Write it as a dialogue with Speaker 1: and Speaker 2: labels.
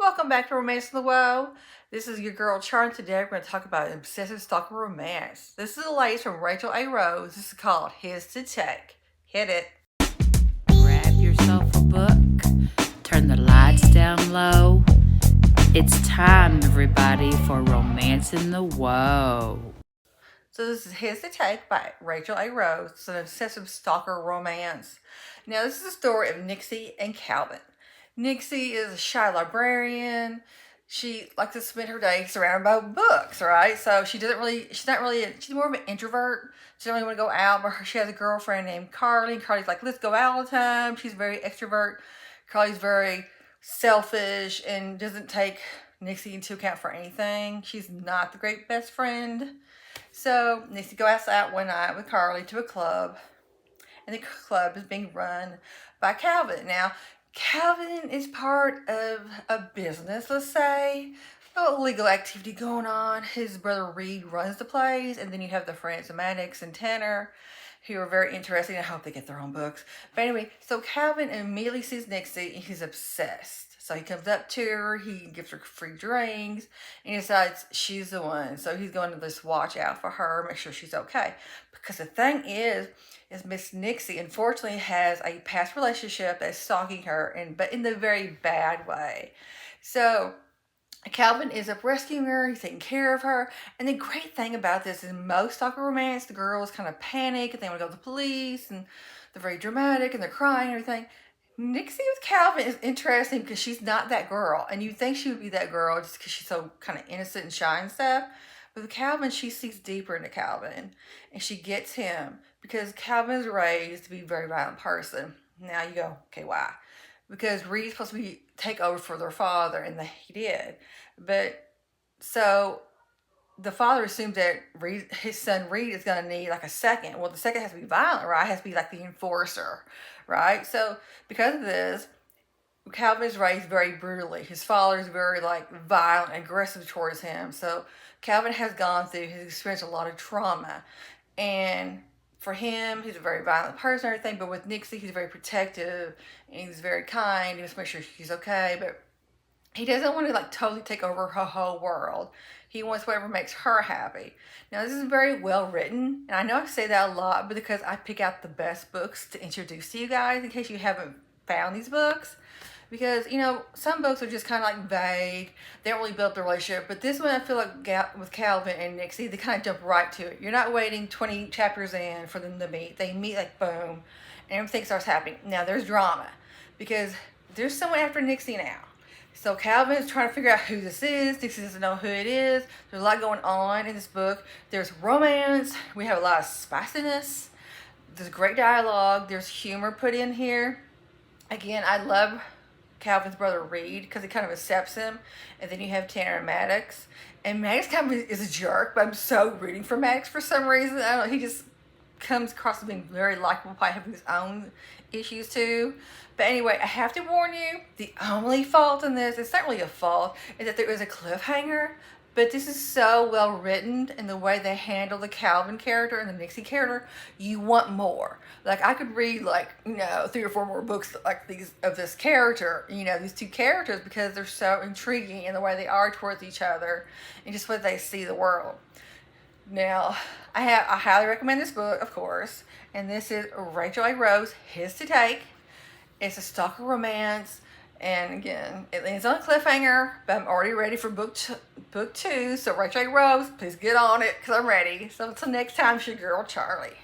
Speaker 1: Welcome back to Romance in the Woe. This is your girl Charm. Today we're going to talk about obsessive stalker romance. This is the latest from Rachel A. Rose. This is called His to Take. Hit it.
Speaker 2: Grab yourself a book, turn the lights down low. It's time, everybody, for Romance in the Woe.
Speaker 1: So this is His to Take by Rachel A. Rose. It's an obsessive stalker romance. Now this is the story of Nixie and Calvin. Nixie is a shy librarian. She likes to spend her day surrounded by books, right? So she's more of an introvert. She doesn't really want to go out, but she has a girlfriend named Carly. Carly's like, let's go out all the time. She's very extrovert. Carly's very selfish and doesn't take Nixie into account for anything. She's not the great best friend. So Nixie goes outside one night with Carly to a club, and the club is being run by Calvin. Now, Calvin is part of a business, let's say, a legal activity going on. His brother Reed runs the place, and then you have the friends Maddox and Tanner, who are very interesting. I hope they get their own books. But anyway, so Calvin immediately sees Nixie, and he's obsessed. So he comes up to her, he gives her free drinks, and he decides she's the one. So he's going to just watch out for her, make sure she's okay. Because the thing is Miss Nixie unfortunately has a past relationship that's stalking her, but in the very bad way. So Calvin is up rescuing her, he's taking care of her. And the great thing about this is most stalker romance, the girls kind of panic and they want to go to the police, and they're very dramatic and they're crying and everything. Nixie with Calvin is interesting because she's not that girl, and you think she would be that girl just because she's so kind of innocent and shy and stuff. But with Calvin, she sees deeper into Calvin, and she gets him because Calvin is raised to be a very violent person. Now you go, okay, why? Because Reed's supposed to take over for their father, and he did. But so the father assumes that his son Reed is going to need like a second. Well, the second has to be violent, right? It has to be like the enforcer, right? So because of this, Calvin is raised very brutally. His father is very like violent and aggressive towards him. So Calvin has gone through, he's experienced a lot of trauma. And for him, he's a very violent person and everything. But with Nixie, he's very protective and he's very kind. He wants to make sure she's okay. But he doesn't want to like totally take over her whole world. He wants whatever makes her happy. Now, this is very well written, and I know I say that a lot, but because I pick out the best books to introduce to you guys in case you haven't found these books. Because, some books are just kind of like vague. They don't really build the relationship. But this one, I feel like with Calvin and Nixie, they kind of jump right to it. You're not waiting 20 chapters in for them to meet. They meet like boom, and everything starts happening. Now, there's drama because there's someone after Nixie now. So Calvin is trying to figure out who this is. Dixie doesn't know who it is. There's a lot going on in this book. There's romance. We have a lot of spiciness. There's great dialogue. There's humor put in here. Again, I love Calvin's brother Reed because he kind of accepts him. And then you have Tanner and Maddox. And Maddox kind of is a jerk, but I'm so rooting for Maddox for some reason. I don't know. He just comes across as being very likable, probably having his own issues too. But anyway, I have to warn you, the only fault in this, it's not really a fault, is that there is a cliffhanger. But this is so well written in the way they handle the Calvin character and the Nixie character. You want more. Like I could read 3 or 4 more books like these of this character, these two characters, because they're so intriguing in the way they are towards each other and just what they see the world. Now, I highly recommend this book, of course, and this is Rachel A. Rose, His to Take. It's a stalker romance, and again, it ends on a cliffhanger, but I'm already ready for book 2, so Rachel A. Rose, please get on it, because I'm ready. So until next time, it's your girl, Charlie.